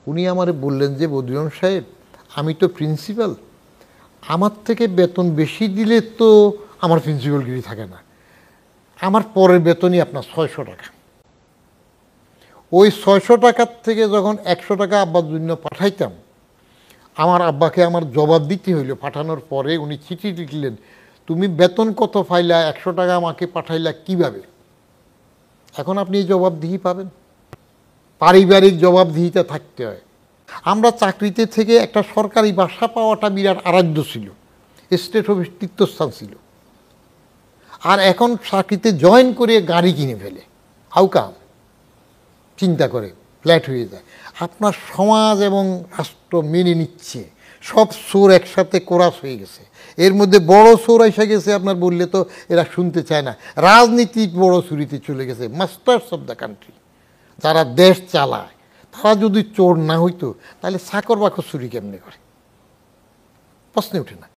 উনি আমারে বললেন যে বদিউল সাহেব, আমি তো প্রিন্সিপাল, আমার থেকে বেতন বেশি দিলে তো আমার প্রিন্সিপালগিরি থাকে না, আমার পরের বেতনই আপনার 600 টাকা। ওই 600 টাকার থেকে যখন 100 টাকা আব্বার জন্য পাঠাইতাম, আমার আব্বাকে আমার জবাব দিতে হইল। পাঠানোর পরে উনি চিঠি লিখলেন, তুমি বেতন কত পাইলা, 100 টাকা আমাকে পাঠাইলা কিভাবে? এখন আপনি এই জবাবদিহি পাবেন, পারিবারিক জবাবদিহিতা থাকতে হয়। আমরা চাকরিতে থেকে একটা সরকারি বাসা পাওয়াটা বিরাট আরাধ্য ছিল, স্টেট অফিস তীর্থস্থান ছিল। আর এখন চাকরিতে জয়েন করে গাড়ি কিনে ফেলে, হাউ কাম? চিন্তা করে ফ্ল্যাট হয়ে যায়। আপনার সমাজ এবং রাষ্ট্র মেনে নিচ্ছে, সব চোর একসাথে কোরাস হয়ে গেছে। এর মধ্যে বড় চোর এসে গেছে, আপনার বললে তো এরা শুনতে চায় না। রাজনীতি বড় চুরিতে চলে গেছে, মাস্টার্স অফ দ্য কান্ট্রি, যারা দেশ চালায় তারা যদি চোর না হইতো তাহলে চাকর বাকর চুরি কেমনে করে? প্রশ্নে ওঠে না।